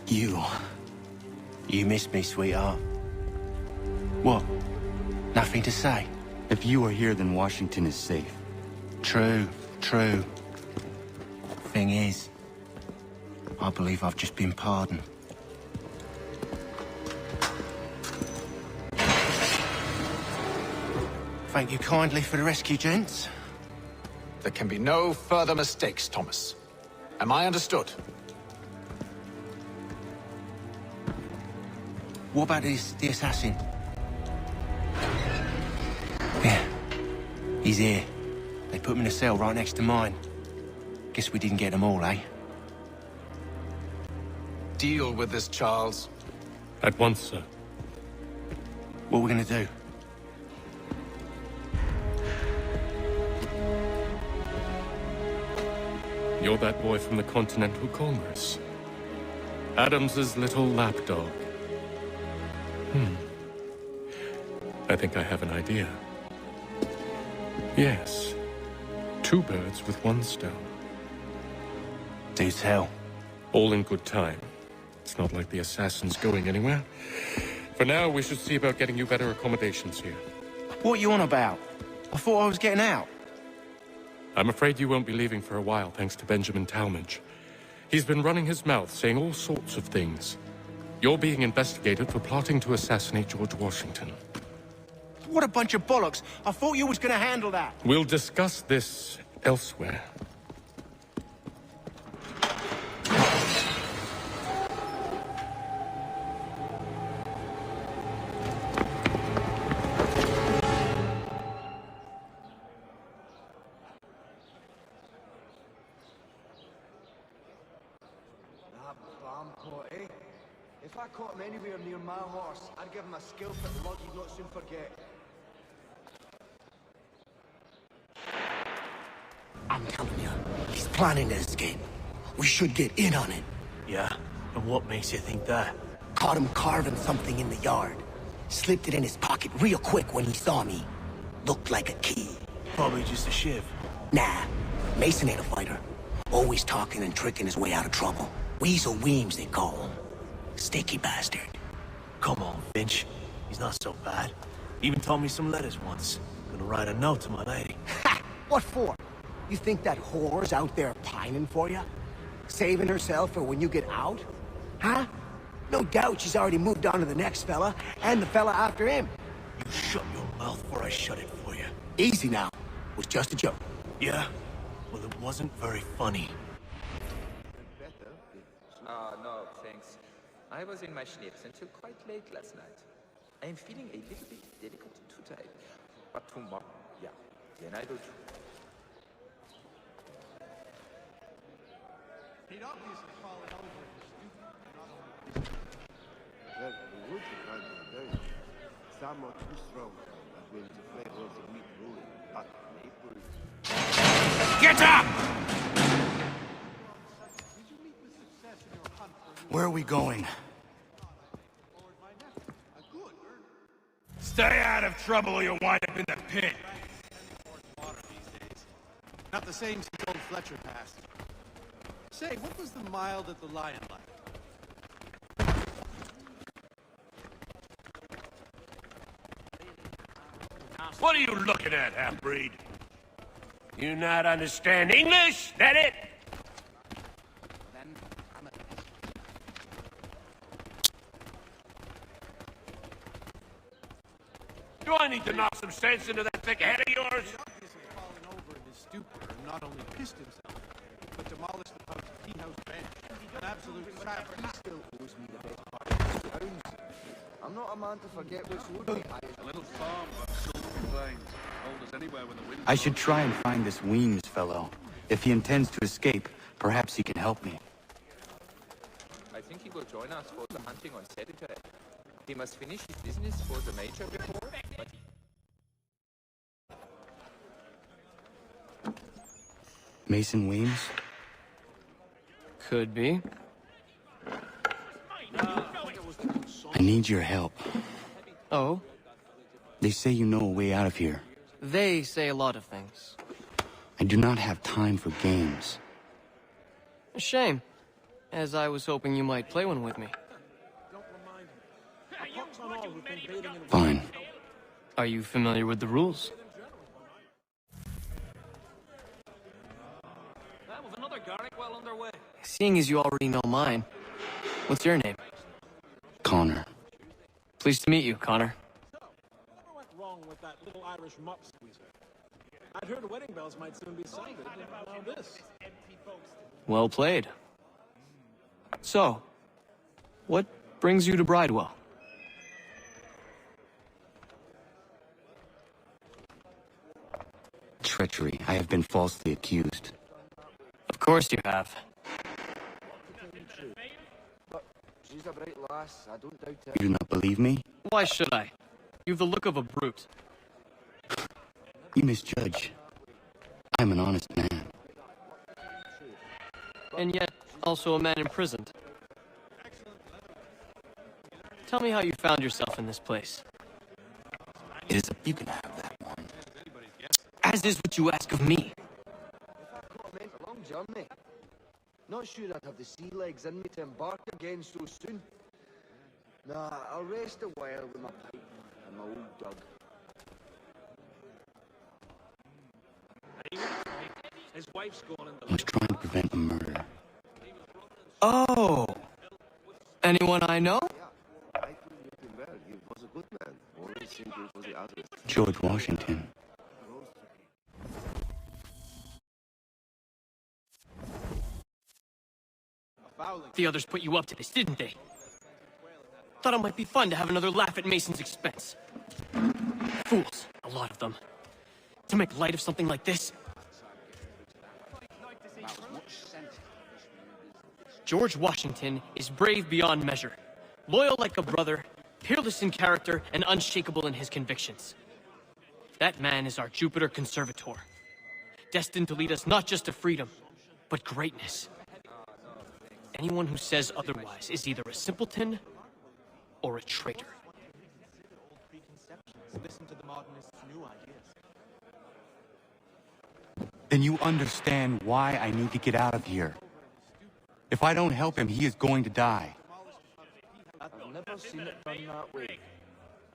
You. You missed me, sweetheart. What? Nothing to say? If you are here, then Washington is safe. True, true. Thing is, I believe I've just been pardoned. Thank you kindly for the rescue, gents. There can be no further mistakes, Thomas. Am I understood? What about the assassin? Yeah, he's here. They put him in a cell right next to mine. Guess we didn't get them all, eh? Deal with this, Charles. At once, sir. What are we gonna do? You're that boy from the Continental Congress. Adams's little lapdog. I think I have an idea. Yes. 2 birds with 1 stone. Do tell. All in good time. It's not like the assassin's going anywhere. For now, we should see about getting you better accommodations here. What are you on about? I thought I was getting out. I'm afraid you won't be leaving for a while, thanks to Benjamin Talmadge. He's been running his mouth, saying all sorts of things. You're being investigated for plotting to assassinate George Washington. What a bunch of bollocks. I thought you was gonna handle that. We'll discuss this elsewhere. If I caught him anywhere near my horse, I'd give him a skill that Lord he'd not soon forget. I'm telling you, he's planning to escape. We should get in on it. Yeah? And what makes you think that? Caught him carving something in the yard. Slipped it in his pocket real quick when he saw me. Looked like a key. Probably just a shiv. Nah, Mason ain't a fighter. Always talking and tricking his way out of trouble. Weasel Weems, they call him. Sticky bastard. Come on, Finch. He's not so bad. Even told me some letters once. Gonna write a note to my lady. Ha! What for? You think that whore's out there pining for you? Saving herself for when you get out? Huh? No doubt she's already moved on to the next fella, and the fella after him. You shut your mouth or I shut it for you. Easy now. It was just a joke. Yeah? Well, it wasn't very funny. No, thanks. I was in my schnips until quite late last night. I am feeling a little bit delicate today. But tomorrow, yeah, then I do too. He'd obviously fallen over in the stupid. Well, the wood is kind of dirty. Some are too strong, as well as the flavor of the meat rolling, but maple. Get up! Where are we going? Stay out of trouble or you'll wind up in the pit. Not the same since old Fletcher passed. Say, what was the mile that the lion like? What are you looking at, half-breed? You not understand English? That it? Do I need to knock some sense into that thick head of yours? He'd obviously fallen over in his stupor and not only pissed himself, but demolished the tea house bench. An absolute savage. He still owes me the best part of £2. I'm not a man to forget what's owed me. A little farm, but silver plains. Hold us anywhere when the wind. I should try and find this Weems fellow. If he intends to escape, perhaps he can help me. I think he will join us for the hunting on Saturday. He must finish his business for the major before, but Mason Weems? Could be. I need your help. Oh? They say you know a way out of here. They say a lot of things. I do not have time for games. A shame. As I was hoping you might play one with me. Fine. Are you familiar with the rules? With another Garrick well underway. Seeing as you already know mine, what's your name? Connor. Pleased to meet you, Connor. Whatever went wrong with that little Irish mop squeezer? I'd heard wedding bells might soon be sounded, and now this. Well played. So, what brings you to Bridewell? Treachery. I have been falsely accused. Of course you have. But she's a bright lass, I don't doubt it. You do not believe me? Why should I? You've the look of a brute. You misjudge. I'm an honest man. And yet, also a man imprisoned. Tell me how you found yourself in this place. It is a... You can have that one. As is what you ask of me. Meant a long journey. Not sure I'd have the sea legs in me to embark again so soon. Nah, I'll rest a while with my pipe and my old dug. His wife's going in I was trying to prevent a murder. Oh! Anyone I know? I thought you well. He was a good man. Always seemed to was the others. George Washington. The others put you up to this, didn't they? Thought it might be fun to have another laugh at Mason's expense. Fools, a lot of them. To make light of something like this. George Washington is brave beyond measure, loyal like a brother, peerless in character, and unshakable in his convictions. That man is our Jupiter Conservator, destined to lead us not just to freedom, but greatness. Anyone who says otherwise is either a simpleton or a traitor. Listen to the modernists' new ideas. Then you understand why I need to get out of here. If I don't help him, he is going to die. I've never seen it done that way.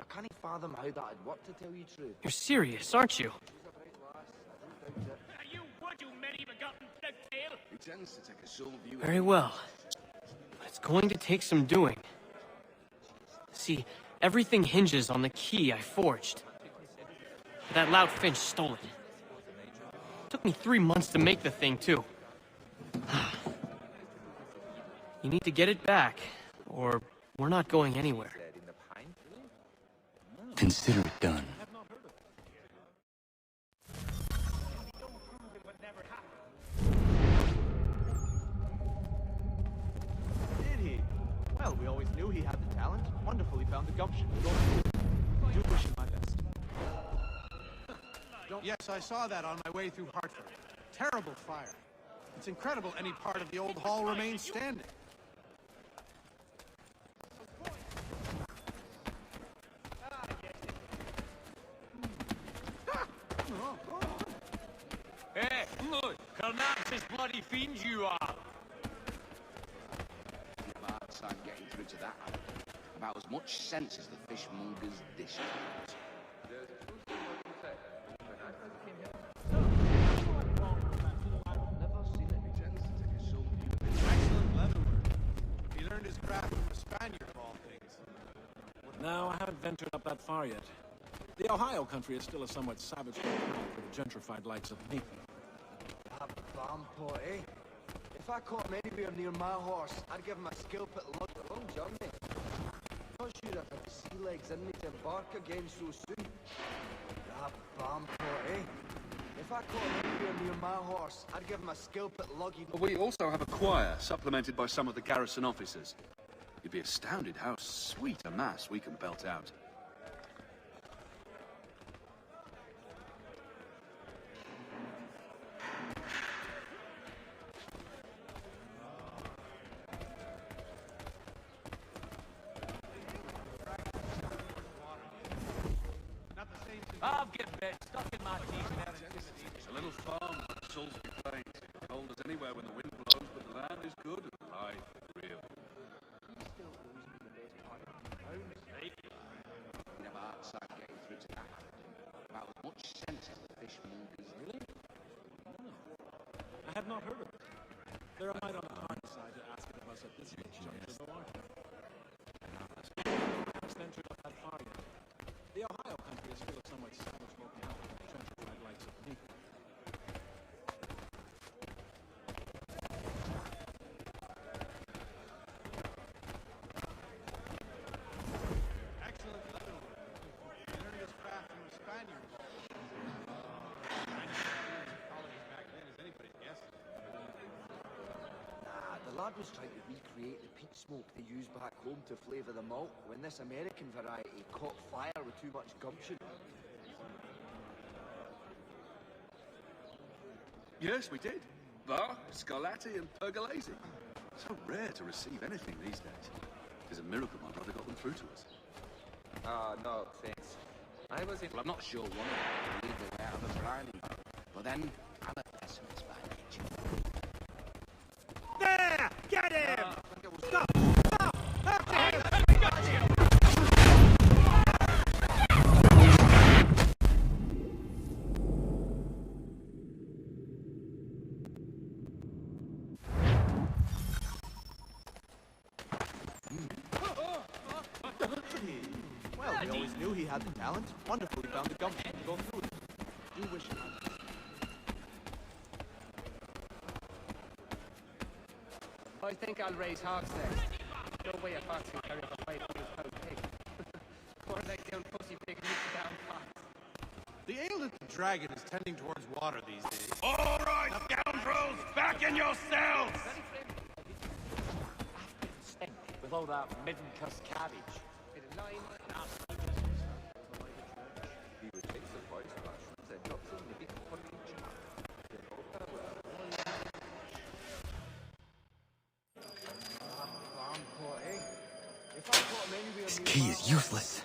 I can't fathom how that'd work, to tell you truth. You're serious, aren't you? Very well. But it's going to take some doing. See, everything hinges on the key I forged. That loud Finch stole it. Took me 3 months to make the thing, too. You need to get it back, or we're not going anywhere. Consider it done. Did he? Well, we always knew he had the talent. Wonderful he found the gumption. Do wish him my best. Yes, I saw that on my way through Hartford. Terrible fire. It's incredible any part of the old hall remains standing. Hey, look, Carnax's bloody fiends you are. Hard time getting through to that. About as much sense as the fishmonger's dish. Excellent leatherwork. He learned his craft from a Spaniard of all things. No, I haven't ventured up that far yet. The Ohio country is still a somewhat savage locale for the gentrified likes of me. That vampire, eh? If I caught him anywhere near my horse, I'd give him a skill put luck a long journey. Not sure I'd have the sea legs in me to embark again so soon. That vampire, eh? If I caught him anywhere near my horse, I'd give him a skill put luggy. We also have a choir, supplemented by some of the garrison officers. You'd be astounded how sweet a mass we can belt out. I've get bit stuck in my teeth and It's a little farm on Salisbury Plains. Cold as anywhere when the wind blows, but the land is good and Aye, real. Never outside getting through to that. About as much sense as the fishmongers. Really? No. I have not heard of it. They're a mite on the hard side to ask it of us at this juncture, though, aren't they? Haven't ventured up that far yet. The Ohio country is still a somewhat savage locale for the gentrified likes of me. Excellent letter. Learned this craft from the Spaniards. Colonies back then, as anybody's guess. Nah, the lad was trying to recreate the peat smoke they used back home to flavour the malt when this American variety caught fire with too much gumption. Yes, we did. Bar, Scarlatti, and Pergolesi. So rare to receive anything these days. It's a miracle my brother got them through to us. Ah, no, thanks. I was in... Well, I'm not sure one of them believed they were out of a briny. But then, I'm a pessimist by nature. There! Get him! Stop! Well, we always knew he had the talent. Wonderful he found the gumption to go through it. Do wish him luck. I think I'll raise hogs next. No way a fox can carry up a 500-pound pig. Poor like the old pussy pig needs a down fox. The ale at the Dragon is tending towards water these days. All right, scoundrels! Back in your cells! With all that midden-cuss cabbage. Bit of lime, He would take the voice mushrooms and drops in the big pointy jar. This key is useless.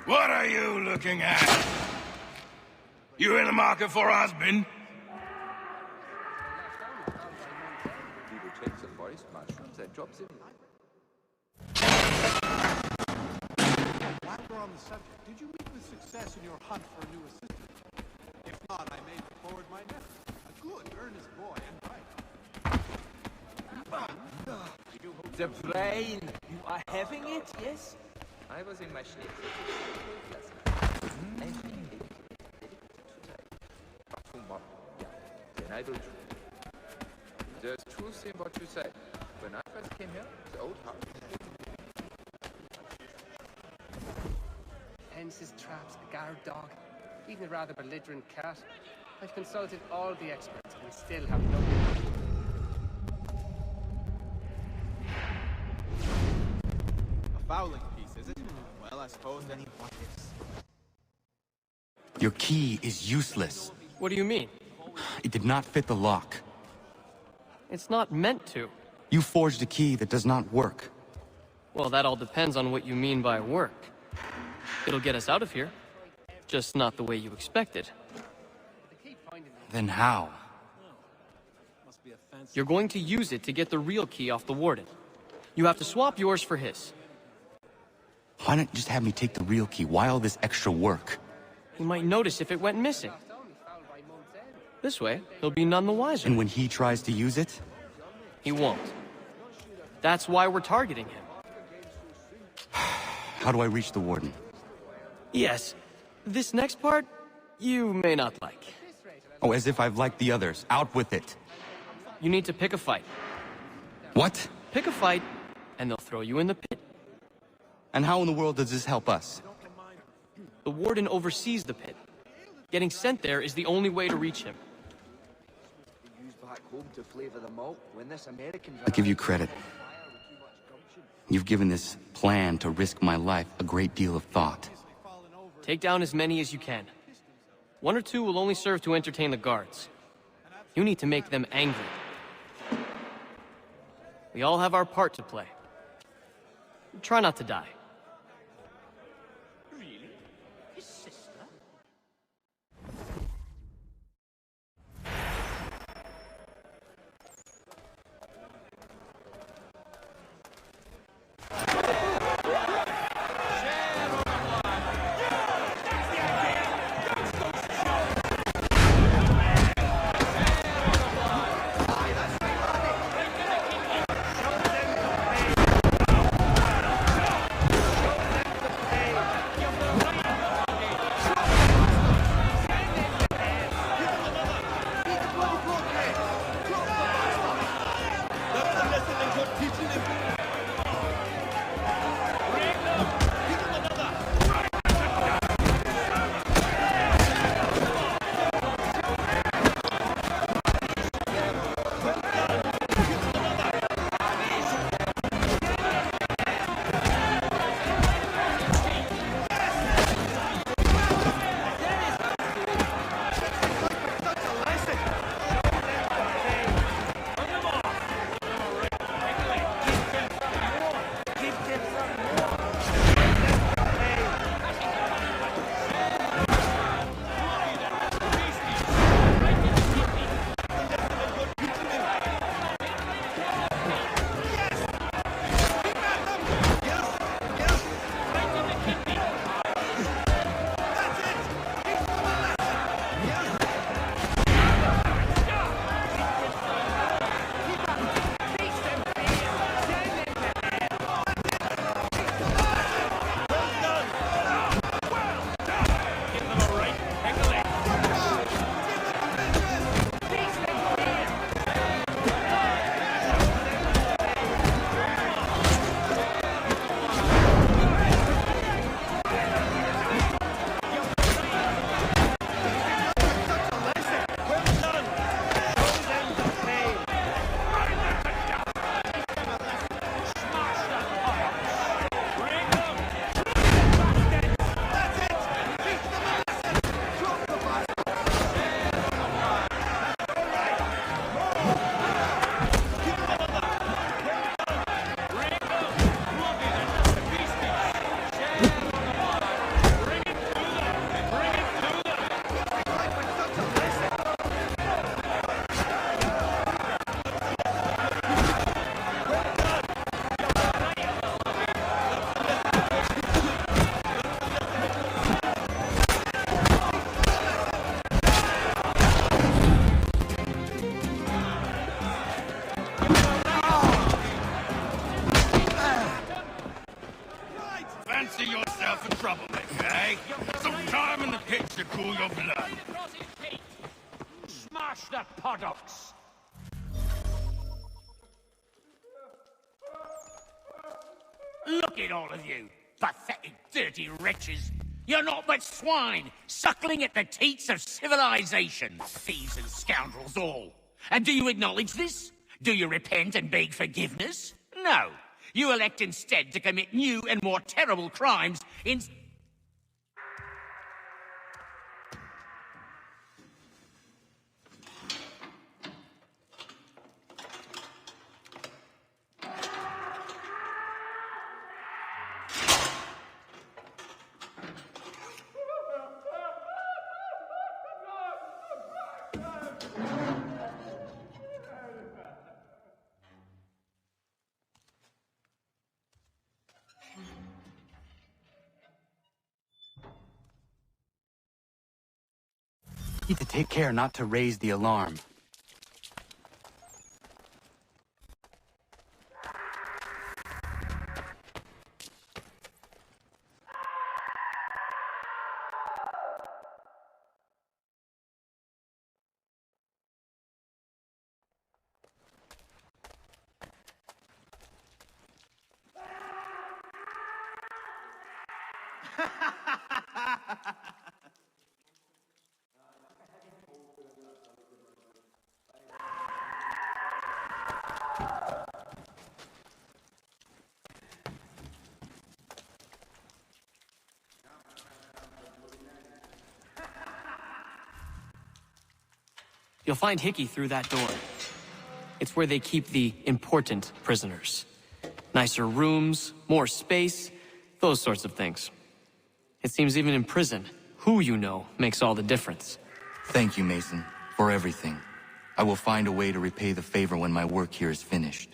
What are you looking at? You in the market for a husband? He would take the forest mushrooms and drops in. While we're on the subject, did you meet with success in your hunt for a new assistant? If not, I may forward my nephew. A good, earnest boy and bright. The brain! You are having it, yes? I was in my schnitzel last night. I'm feeling a little bit delicate today. But tomorrow, yeah, then I will try. There's truth in what you say. When I first came here, the old house... Fences, traps, a guard dog, even a rather belligerent cat. I've consulted all the experts and still have no... A fowling piece, is it? Well, I suppose then he wants this. Your key is useless. What do you mean? It did not fit the lock. It's not meant to. You forged a key that does not work. Well, that all depends on what you mean by work. It'll get us out of here. Just not the way you expected. Then how? You're going to use it to get the real key off the warden. You have to swap yours for his. Why not just have me take the real key? Why all this extra work? He might notice if it went missing. This way, he'll be none the wiser. And when he tries to use it? He won't. That's why we're targeting him. How do I reach the warden? Yes. This next part, you may not like. Oh, as if I've liked the others. Out with it. You need to pick a fight. What? Pick a fight, and they'll throw you in the pit. And how in the world does this help us? The warden oversees the pit. Getting sent there is the only way to reach him. Used back home to flavour the malt when this American I give you credit. You've given this plan to risk my life a great deal of thought. Take down as many as you can. 1 or 2 will only serve to entertain the guards. You need to make them angry. We all have our part to play. Try not to die. Really? His sister? across his teeth! Smash the poddocks! Look at all of you, pathetic, dirty wretches. You're not but swine, suckling at the teats of civilization. Thieves and scoundrels all. And do you acknowledge this? Do you repent and beg forgiveness? No. You elect instead to commit new and more terrible crimes in... Need to take care not to raise the alarm. You'll find Hickey through that door. It's where they keep the important prisoners. Nicer rooms, more space, those sorts of things. It seems even in prison, who you know makes all the difference. Thank you, Mason, for everything. I will find a way to repay the favor when my work here is finished.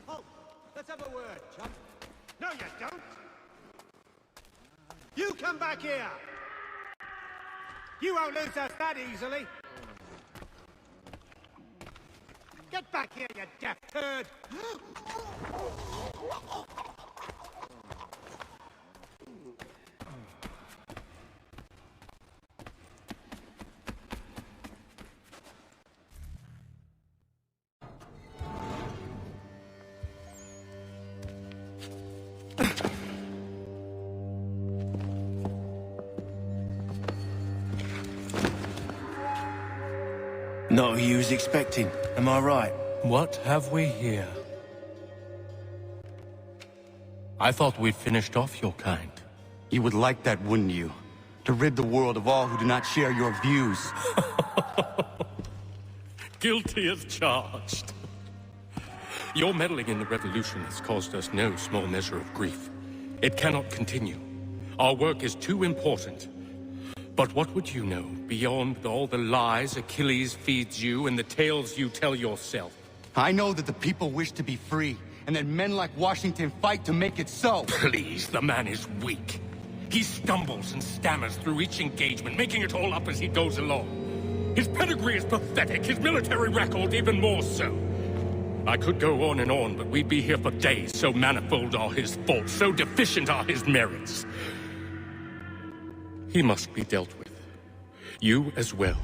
Oh, let's have a word, chum. No, you don't. You come back here. You won't lose us that easily. Get back here, you deaf turd. Not who you was expecting, am I right? What have we here? I thought we finished off your kind. You would like that, wouldn't you? To rid the world of all who do not share your views. Guilty as charged. Your meddling in the revolution has caused us no small measure of grief. It cannot continue. Our work is too important. But what would you know beyond all the lies Achilles feeds you and the tales you tell yourself? I know that the people wish to be free, and that men like Washington fight to make it so. Please, the man is weak. He stumbles and stammers through each engagement, making it all up as he goes along. His pedigree is pathetic, his military record even more so. I could go on, but we'd be here for days, so manifold are his faults, so deficient are his merits. He must be dealt with. You as well.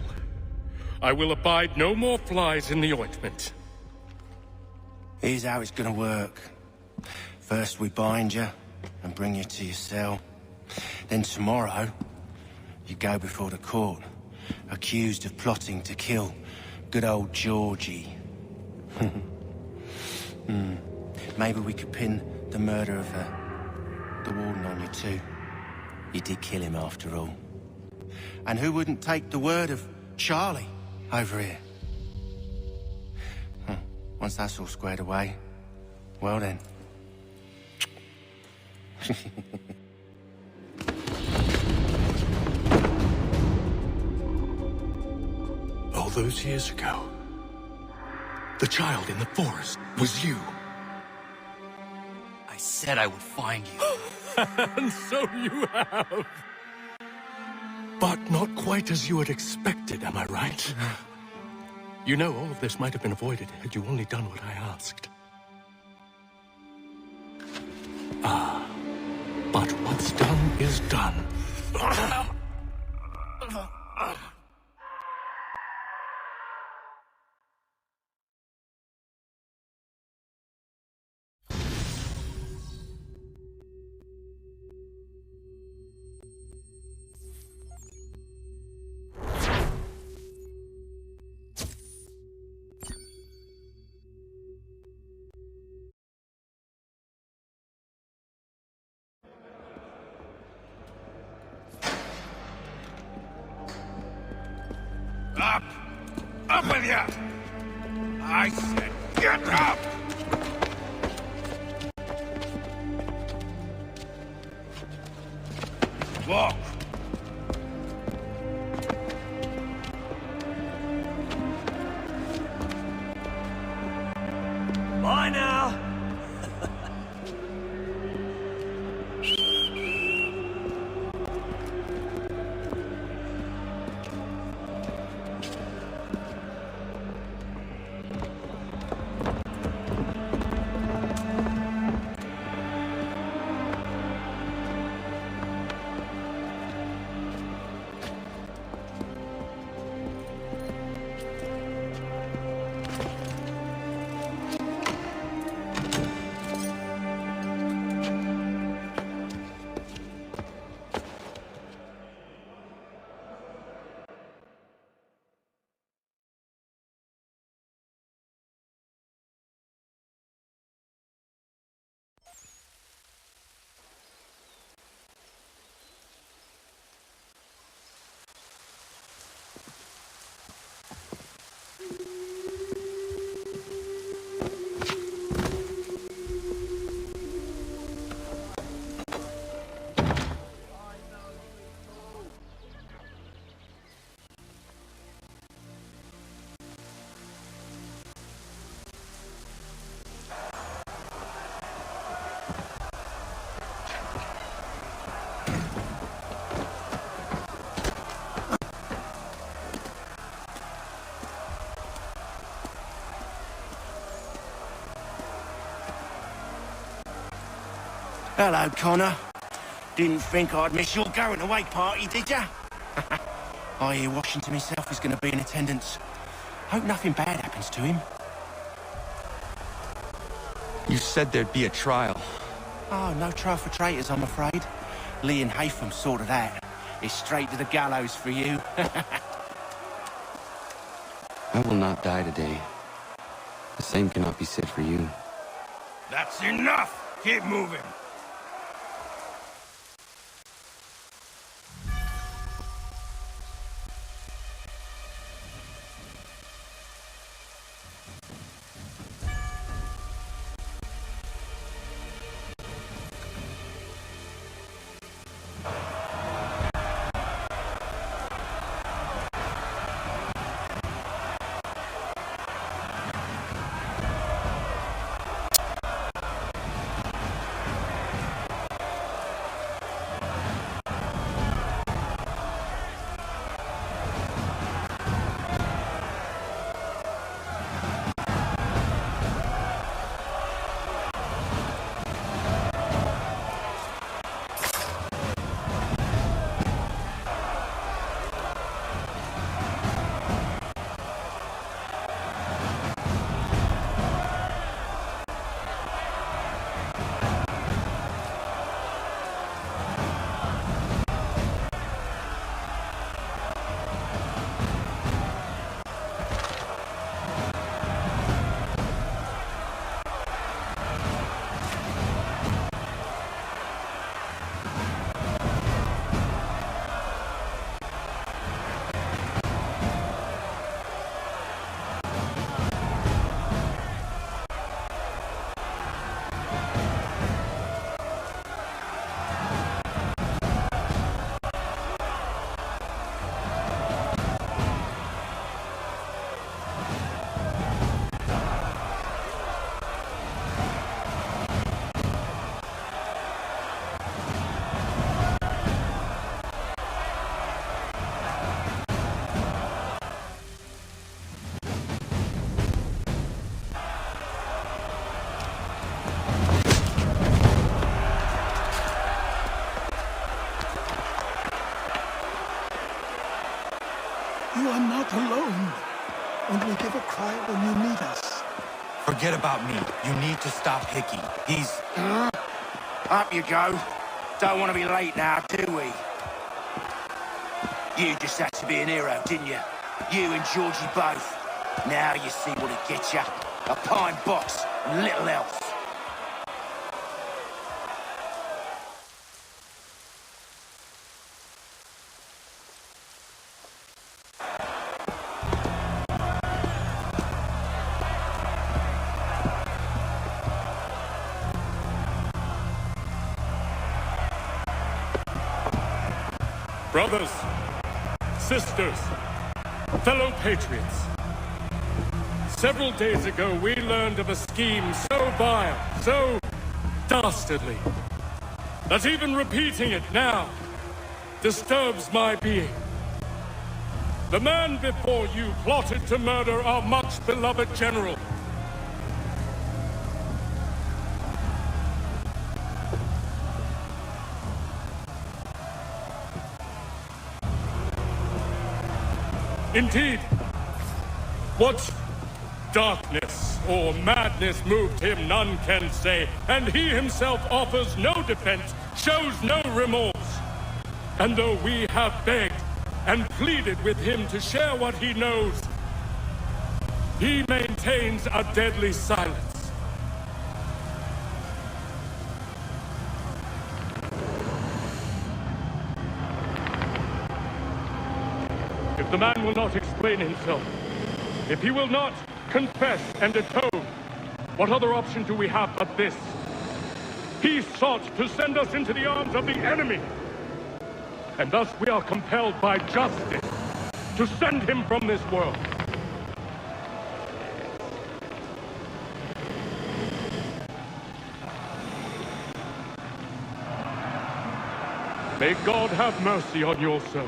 I will abide no more flies in the ointment. Here's how it's gonna work. First we bind you and bring you to your cell. Then tomorrow, you go before the court, accused of plotting to kill Good old Georgie. Maybe we could pin the murder of the warden on you too. You did kill him after all. And who wouldn't take the word of Charlie over here? Once that's all squared away, well then. All those years ago, the child in the forest was you. I said I would find you. And so you have. But not quite as you had expected, am I right? You know, all of this might have been avoided had you only done what I asked. But what's done is done. Up! Up with you! I said, get up! Walk! Bye now! Hello, Connor. Didn't think I'd miss your going away party, did ya? I hear Washington himself is going to be in attendance. Hope nothing bad happens to him. You said there'd be a trial. Oh, no trial for traitors, I'm afraid. Lee and Haytham sorted that. It's straight to the gallows for you. I will not die today. The same cannot be said for you. That's enough! Keep moving! and we'll give a cry when you need us. Forget about me. You need to stop Hickey. He's... Up you go. Don't want to be late now, do we? You just had to be an hero, didn't you? You and Georgie both. Now you see what it gets you. A pine box and little else. Brothers, sisters, fellow patriots. Several days ago, we learned of a scheme so vile, so dastardly, that even repeating it now disturbs my being. The man before you plotted to murder our much-beloved general. Indeed, what darkness or madness moved him, none can say, and he himself offers no defense, shows no remorse. And though we have begged and pleaded with him to share what he knows, he maintains a deadly silence. If the man will not explain himself, if he will not confess and atone, what other option do we have but this? He sought to send us into the arms of the enemy, and thus we are compelled by justice to send him from this world. May God have mercy on your soul.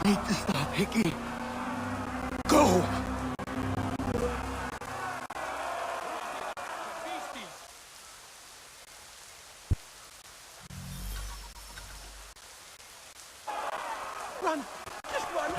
Need to stop Hickey. Go! Run! Just run!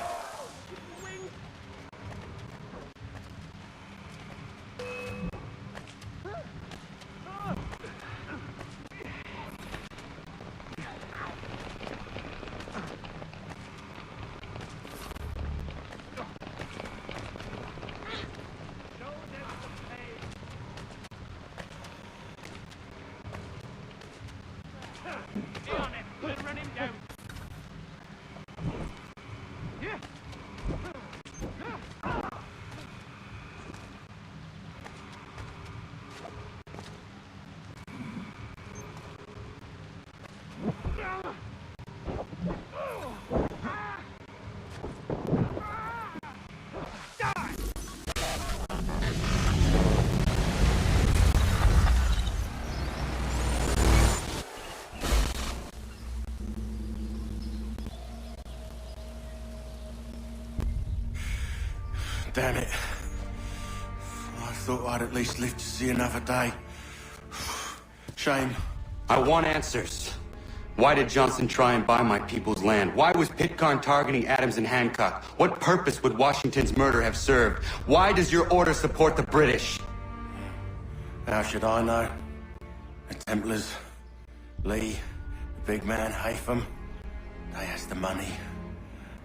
Damn it. I thought I'd at least live to see another day. Shame. I want answers. Why did Johnson try and buy my people's land? Why was Pitcairn targeting Adams and Hancock? What purpose would Washington's murder have served? Why does your order support the British? How should I know? The Templars, Lee, the big man, Haytham, they has the money.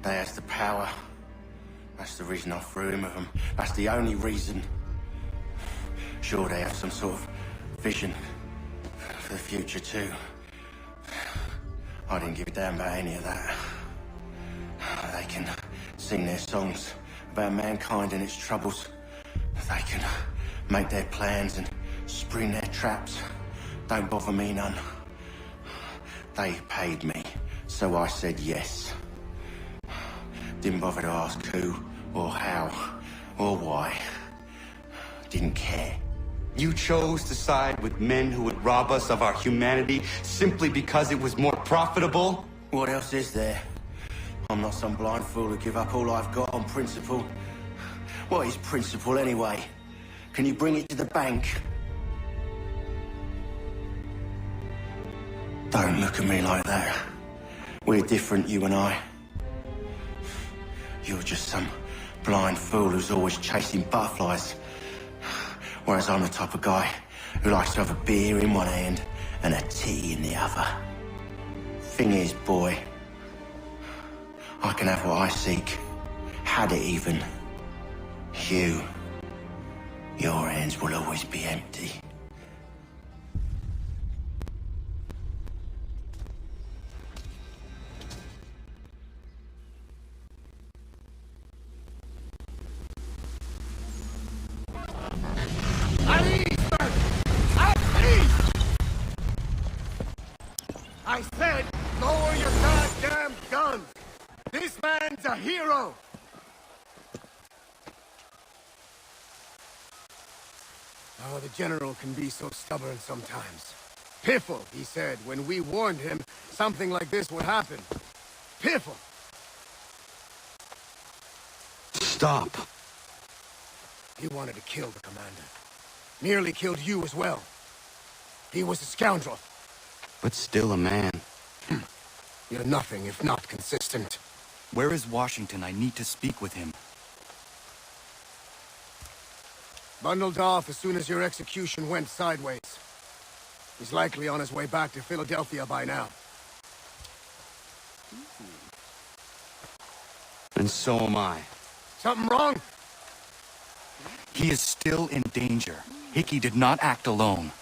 They has the power. That's the reason I threw him with them. That's the only reason. Sure, they have some sort of vision for the future, too. I didn't give a damn about any of that. They can sing their songs about mankind and its troubles. They can make their plans and spring their traps. Don't bother me none. They paid me, so I said yes. Didn't bother to ask who, or how, or why. Didn't care. You chose to side with men who would rob us of our humanity simply because it was more profitable? What else is there? I'm not some blind fool who give up all I've got on principle. What is principle anyway? Can you bring it to the bank? Don't look at me like that. We're different, you and I. You're just some blind fool who's always chasing butterflies. Whereas I'm the type of guy who likes to have a beer in one hand and a tea in the other. Thing is, boy, I can have what I seek. Had it even. Your hands will always be empty. I said, lower your goddamn guns! This man's a hero! Oh, the General can be so stubborn sometimes. Piffle, he said, when we warned him something like this would happen. Piffle! Stop. He wanted to kill the commander. Nearly killed you as well. He was a scoundrel. But still a man. You're nothing if not consistent. Where is Washington? I need to speak with him. Bundled off as soon as your execution went sideways. He's likely on his way back to Philadelphia by now. And so am I. Something wrong? He is still in danger. Hickey did not act alone.